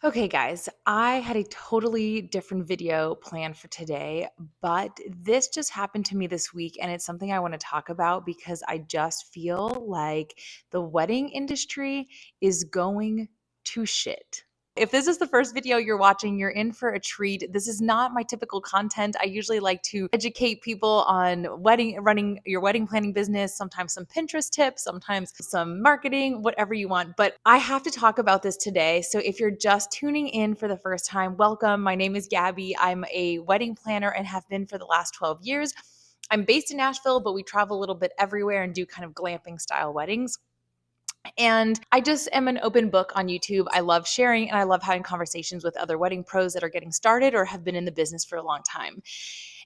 Okay, guys, I had a totally different video planned for today, but this just happened to me this week, and it's something I want to talk about because I just feel like the wedding industry is going to shit. If this is the first video you're watching, you're in for a treat. This is not my typical content. I usually like to educate people on running your wedding planning business, sometimes some Pinterest tips, sometimes some marketing, whatever you want. But I have to talk about this today. So if you're just tuning in for the first time, welcome. My name is Gabby. I'm a wedding planner and have been for the last 12 years. I'm based in Nashville, but we travel a little bit everywhere and do kind of glamping style weddings. And I just am an open book on YouTube. I love sharing and I love having conversations with other wedding pros that are getting started or have been in the business for a long time.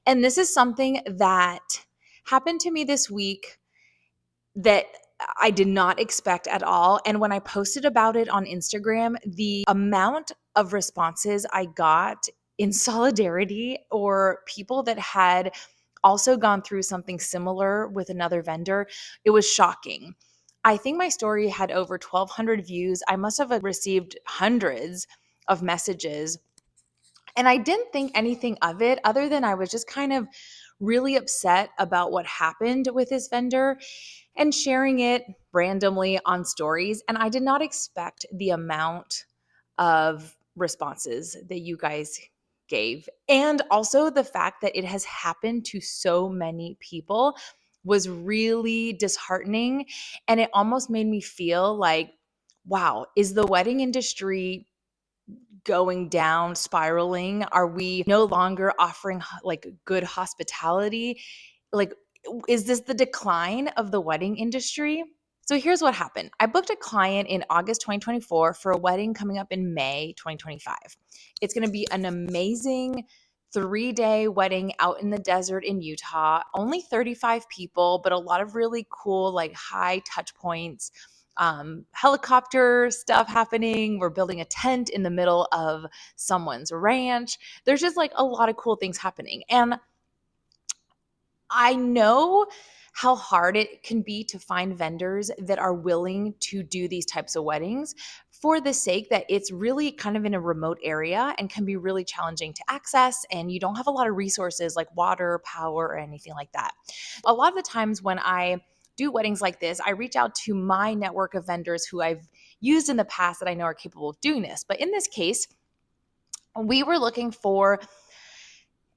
And this is something that happened to me this week that I did not expect at all. And when I posted about it on Instagram, the amount of responses I got in solidarity or people that had also gone through something similar with another vendor, it was shocking. I think my story had over 1,200 views. I must have received hundreds of messages. And I didn't think anything of it other than I was just kind of really upset about what happened with this vendor and sharing it randomly on stories. And I did not expect the amount of responses that you guys gave. And also the fact that it has happened to so many people was really disheartening. And it almost made me feel like, wow, is the wedding industry going down, spiraling? Are we no longer offering like good hospitality? Like, is this the decline of the wedding industry? So here's what happened. I booked a client in August 2024 for a wedding coming up in May 2025. It's going to be an amazing 3-day wedding out in the desert in Utah. Only 35 people, but a lot of really cool, like high touch points. Helicopter stuff happening. We're building a tent in the middle of someone's ranch. There's just like a lot of cool things happening. And I know how hard it can be to find vendors that are willing to do these types of weddings for the sake that it's really kind of in a remote area and can be really challenging to access, and you don't have a lot of resources like water, power, or anything like that. A lot of the times when I do weddings like this, I reach out to my network of vendors who I've used in the past that I know are capable of doing this. But in this case, we were looking for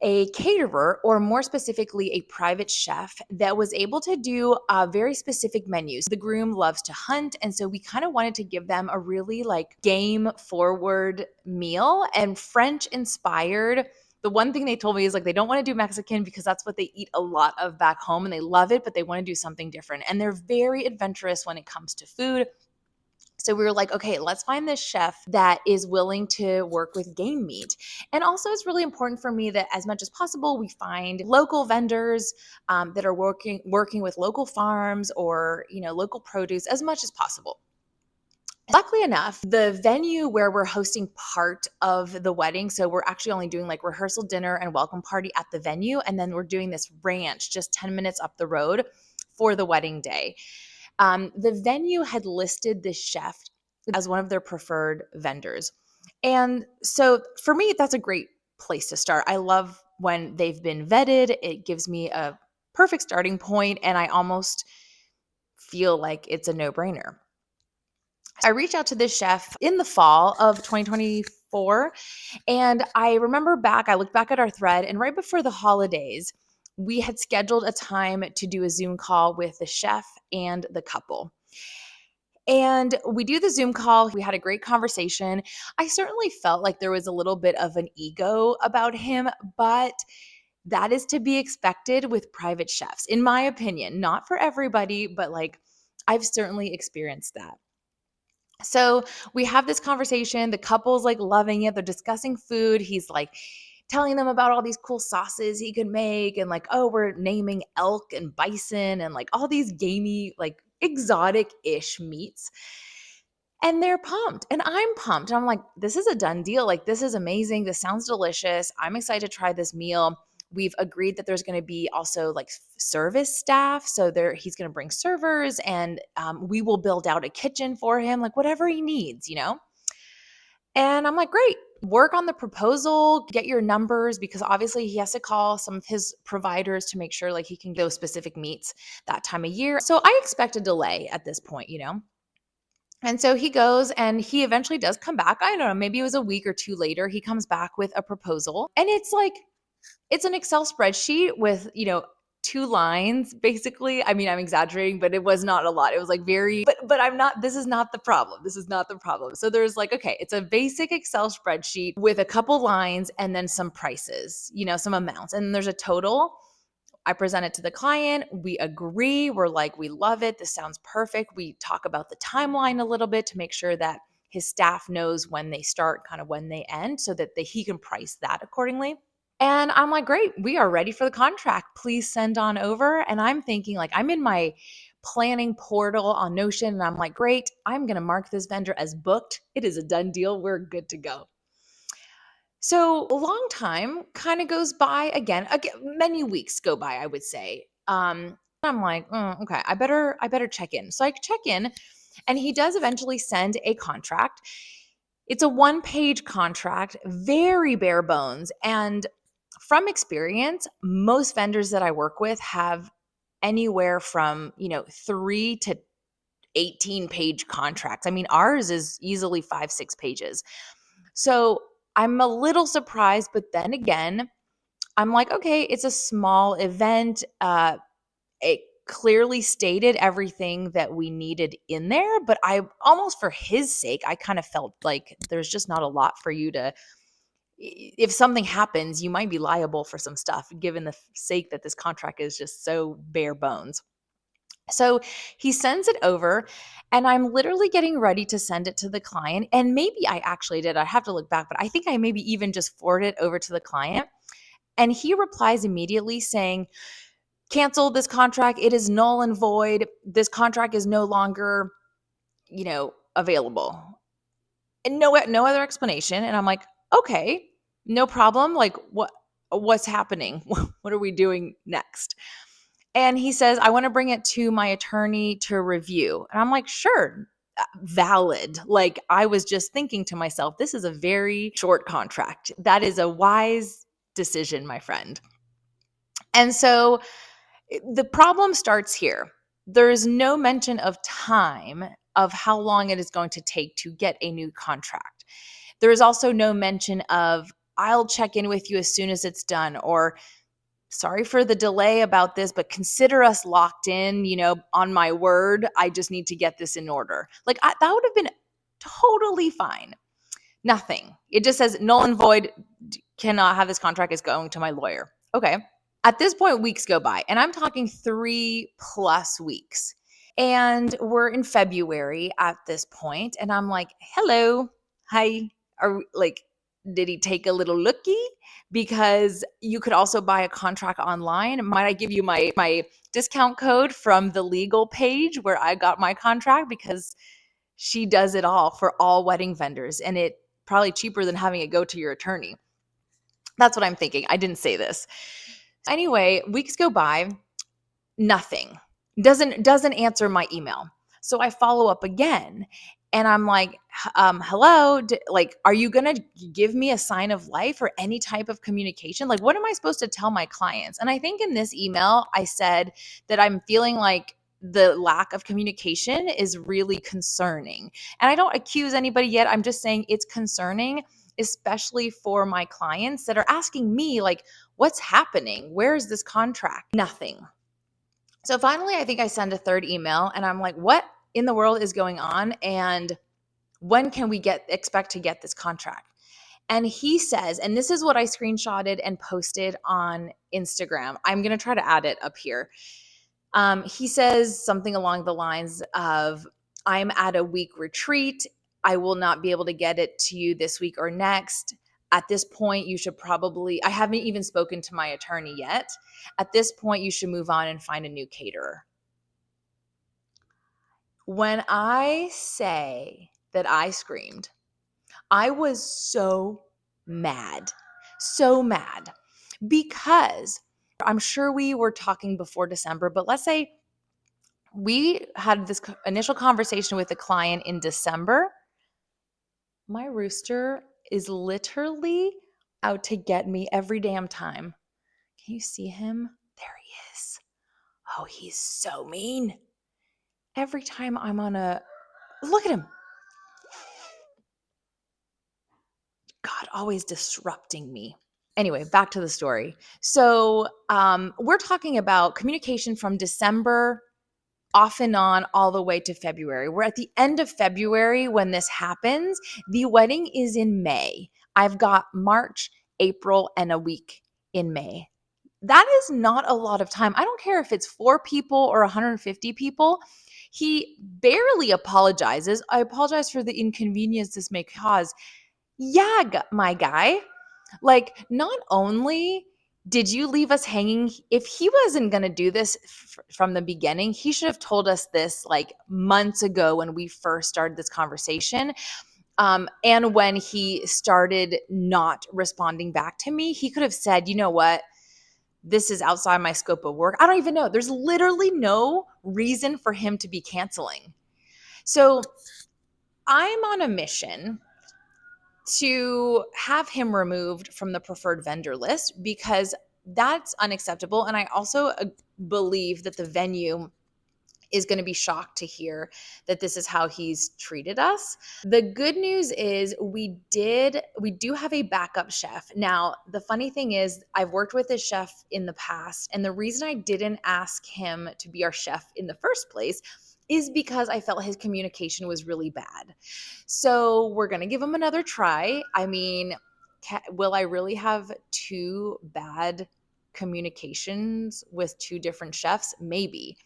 a caterer, or more specifically, a private chef that was able to do very specific menus. The groom loves to hunt, and so we kind of wanted to give them a really like game forward meal and French inspired. The one thing they told me is like they don't want to do Mexican because that's what they eat a lot of back home and they love it, but they want to do something different. And they're very adventurous when it comes to food. So we were like, okay, let's find this chef that is willing to work with game meat. And also, it's really important for me that as much as possible, we find local vendors that are working with local farms or local produce as much as possible. Luckily enough, the venue where we're hosting part of the wedding, so we're actually only doing like rehearsal dinner and welcome party at the venue, and then we're doing this ranch just 10 minutes up the road for the wedding day. The venue had listed this chef as one of their preferred vendors. And so for me, that's a great place to start. I love when they've been vetted. It gives me a perfect starting point, and I almost feel like it's a no-brainer. I reached out to this chef in the fall of 2024, and I looked back at our thread, and right before the holidays, we had scheduled a time to do a Zoom call with the chef and the couple. And we do the Zoom call. We had a great conversation. I certainly felt like there was a little bit of an ego about him, but that is to be expected with private chefs, in my opinion. Not for everybody, but like I've certainly experienced that. So we have this conversation. The couple's like loving it. They're discussing food. He's like telling them about all these cool sauces he could make, and like, oh, we're naming elk and bison and like all these gamey, like exotic-ish meats. And they're pumped. And I'm pumped. And I'm like, this is a done deal. Like, this is amazing. This sounds delicious. I'm excited to try this meal. We've agreed that there's going to be also like service staff. So he's going to bring servers, and we will build out a kitchen for him, like whatever he needs. And I'm like, great, work on the proposal, get your numbers, because obviously he has to call some of his providers to make sure like he can get those specific meets that time of year. So I expect a delay at this point, you know? And so he goes and he eventually does come back. I don't know, maybe it was a week or two later. He comes back with a proposal and it's like, it's an Excel spreadsheet with, you know, 2 lines basically. I mean, I'm exaggerating, but it was not a lot. It was like very but I'm not, this is not the problem. This is not the problem. So there's like, okay, it's a basic Excel spreadsheet with a couple lines and then some prices, you know, some amounts. And there's a total. I present it to the client. We agree. We're like, we love it. This sounds perfect. We talk about the timeline a little bit to make sure that his staff knows when they start, kind of when they end, so that he can price that accordingly. And I'm like, great, we are ready for the contract. Please send on over. And I'm thinking, like, I'm in my planning portal on Notion, and I'm like, great, I'm going to mark this vendor as booked. It is a done deal. We're good to go. So a long time kind of goes by again, many weeks go by, I would say. I'm like, okay, I better check in. So I check in, and he does eventually send a contract. It's a one-page contract, very bare bones. And from experience, most vendors that I work with have anywhere from, you know, 3 to 18-page contracts. I mean, ours is easily 5, 6 pages. So I'm a little surprised, but then again, I'm like, okay, it's a small event. It clearly stated everything that we needed in there, but I almost, for his sake, I kind of felt like there's just not a lot for you to, if something happens, you might be liable for some stuff, given the sake that this contract is just so bare bones. So he sends it over, and I'm literally getting ready to send it to the client. And maybe I actually did. I have to look back, but I think I maybe even just forwarded it over to the client. And he replies immediately saying, cancel this contract. It is null and void. This contract is no longer, you know, available. And no other explanation. And I'm like, okay, no problem. Like, what's happening? What are we doing next? And he says, I want to bring it to my attorney to review. And I'm like, sure, valid. Like, I was just thinking to myself, this is a very short contract. That is a wise decision, my friend. And so the problem starts here. There is no mention of time of how long it is going to take to get a new contract. There is also no mention of, I'll check in with you as soon as it's done, or sorry for the delay about this, but consider us locked in, you know, on my word. I just need to get this in order. Like, that would have been totally fine. Nothing. It just says null and void, cannot have this contract, is going to my lawyer. Okay. At this point, weeks go by, and I'm talking 3+ weeks. And we're in February at this point, and I'm like, hello, hi. Like, did he take a little lookie? Because you could also buy a contract online. Might I give you my discount code from the legal page where I got my contract? Because she does it all for all wedding vendors, and it probably cheaper than having it go to your attorney. That's what I'm thinking. I didn't say this. Anyway, weeks go by, nothing. Doesn't answer my email. So I follow up again, and I'm like, hello, like, are you going to give me a sign of life or any type of communication? Like, what am I supposed to tell my clients? And I think in this email, I said that I'm feeling like the lack of communication is really concerning. And I don't accuse anybody yet. I'm just saying it's concerning, especially for my clients that are asking me, like, what's happening? Where is this contract? Nothing. So finally, I think I send a third email, and I'm like, what in the world is going on? And when can we expect to get this contract? And he says, and this is what I screenshotted and posted on Instagram. I'm going to try to add it up here. He says something along the lines of, I'm at a week retreat. I will not be able to get it to you this week or next. At this point, you should probably, I haven't even spoken to my attorney yet. At this point, you should move on and find a new caterer. When I say that I screamed, I was so mad, because I'm sure we were talking before December, but let's say we had this initial conversation with the client in December. My rooster is literally out to get me every damn time. Can you see him? There he is. Oh, he's so mean. Every time I'm on a look at him. God, always disrupting me. Anyway, back to the story. So, we're talking about communication from December off and on all the way to February. We're at the end of February when this happens. The wedding is in May. I've got March, April, and a week in May. That is not a lot of time. I don't care if it's 4 people or 150 people. He barely apologizes. I apologize for the inconvenience this may cause. Yeah, my guy. Like, not only did you leave us hanging, if he wasn't going to do this from the beginning, he should have told us this like months ago when we first started this conversation. And when he started not responding back to me, he could have said, you know what? This is outside my scope of work. I don't even know. There's literally no reason for him to be canceling. So I'm on a mission to have him removed from the preferred vendor list because that's unacceptable. And I also believe that the venue is going to be shocked to hear that this is how he's treated us. The good news is we do have a backup chef. Now, the funny thing is I've worked with this chef in the past, and the reason I didn't ask him to be our chef in the first place is because I felt his communication was really bad. So we're going to give him another try. I mean, will I really have two bad communications with two different chefs? Maybe.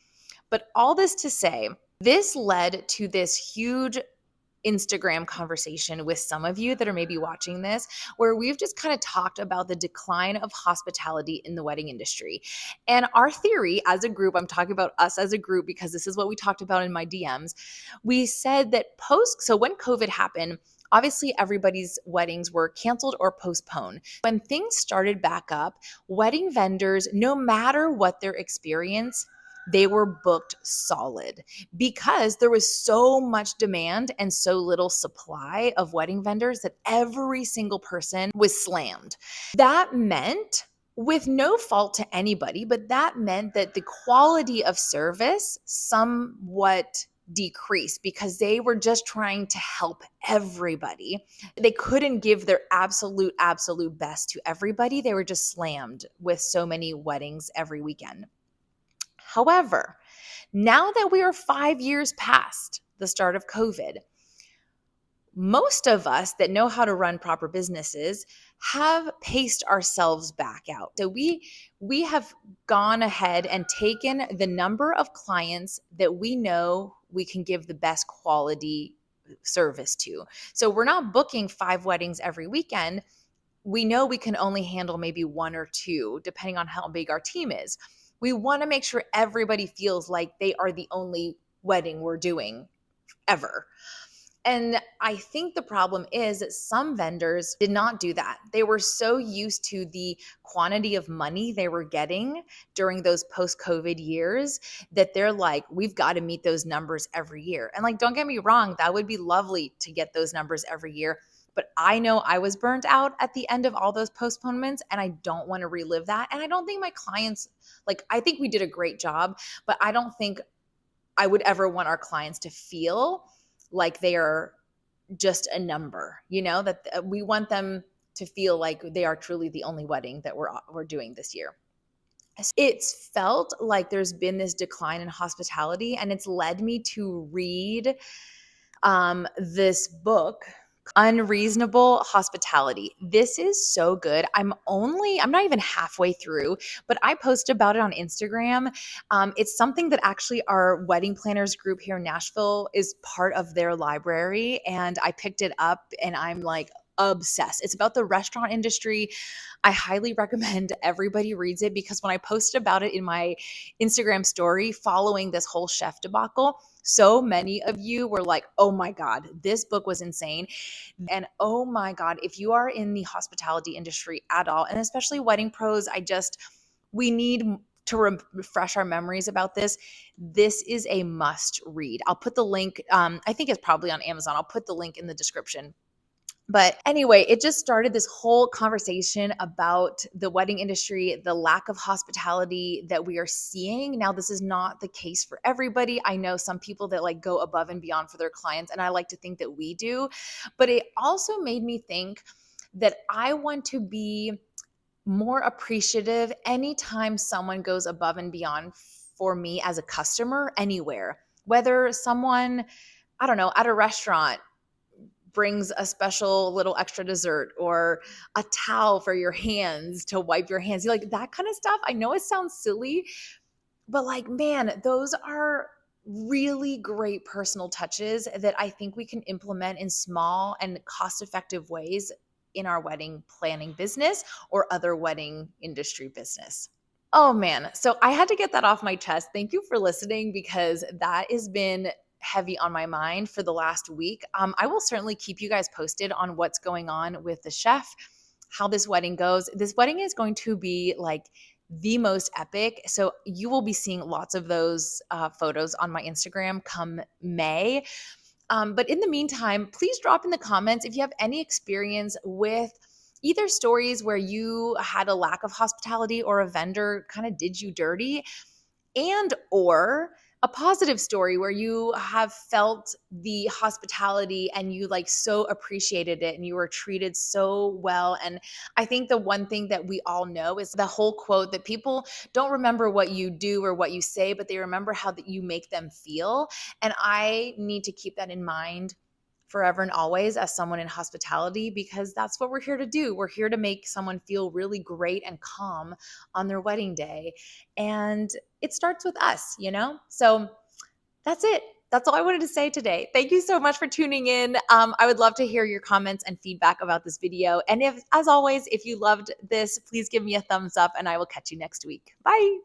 But all this to say, this led to this huge Instagram conversation with some of you that are maybe watching this, where we've just kind of talked about the decline of hospitality in the wedding industry. And our theory as a group, I'm talking about us as a group because this is what we talked about in my DMs. We said that so when COVID happened, obviously everybody's weddings were canceled or postponed. When things started back up, wedding vendors, no matter what their experience, they were booked solid because there was so much demand and so little supply of wedding vendors that every single person was slammed. That meant, with no fault to anybody, but that meant that the quality of service somewhat decreased because they were just trying to help everybody. They couldn't give their absolute best to everybody. They were just slammed with so many weddings every weekend. However, now that we are 5 years past the start of COVID, most of us that know how to run proper businesses have paced ourselves back out. So we have gone ahead and taken the number of clients that we know we can give the best quality service to. So we're not booking 5 weddings every weekend. We know we can only handle maybe 1 or 2, depending on how big our team is. We want to make sure everybody feels like they are the only wedding we're doing ever. And I think the problem is that some vendors did not do that. They were so used to the quantity of money they were getting during those post-COVID years that they're like, we've got to meet those numbers every year. And like, don't get me wrong, that would be lovely to get those numbers every year. But I know I was burnt out at the end of all those postponements, and I don't want to relive that. And I don't think my clients, like, I think we did a great job, but I don't think I would ever want our clients to feel like they are just a number, that we want them to feel like they are truly the only wedding that we're doing this year. It's felt like there's been this decline in hospitality, and it's led me to read this book, Unreasonable Hospitality. This is so good. I'm not even halfway through, but I post about it on Instagram. It's something that actually our wedding planners group here in Nashville is part of their library, and I picked it up and I'm like obsessed. It's about the restaurant industry. I highly recommend everybody reads it because when I posted about it in my Instagram story following this whole chef debacle, so many of you were like, oh my God, this book was insane. And oh my God, if you are in the hospitality industry at all, and especially wedding pros, we need to refresh our memories about this. This is a must read. I'll put the link, I think it's probably on Amazon. I'll put the link in the description. But anyway, it just started this whole conversation about the wedding industry, the lack of hospitality that we are seeing. Now, this is not the case for everybody. I know some people that like go above and beyond for their clients, and I like to think that we do. But it also made me think that I want to be more appreciative anytime someone goes above and beyond for me as a customer anywhere. Whether someone, I don't know, at a restaurant brings a special little extra dessert or a towel for your hands to wipe your hands. You like that kind of stuff. I know it sounds silly, but like, man, those are really great personal touches that I think we can implement in small and cost effective ways in our wedding planning business or other wedding industry business. Oh man. So I had to get that off my chest. Thank you for listening because that has been heavy on my mind for the last week. I will certainly keep you guys posted on what's going on with the chef, how this wedding goes. This wedding is going to be like the most epic. So you will be seeing lots of those photos on my Instagram come May. But in the meantime, please drop in the comments if you have any experience with either stories where you had a lack of hospitality or a vendor kind of did you dirty, and or a positive story where you have felt the hospitality and you like so appreciated it and you were treated so well. And I think the one thing that we all know is the whole quote that people don't remember what you do or what you say, but they remember how that you make them feel. And I need to keep that in mind forever and always as someone in hospitality, because that's what we're here to do. We're here to make someone feel really great and calm on their wedding day. And it starts with us, you know? So that's it. That's all I wanted to say today. Thank you so much for tuning in. I would love to hear your comments and feedback about this video. And if, as always, if you loved this, please give me a thumbs up and I will catch you next week. Bye.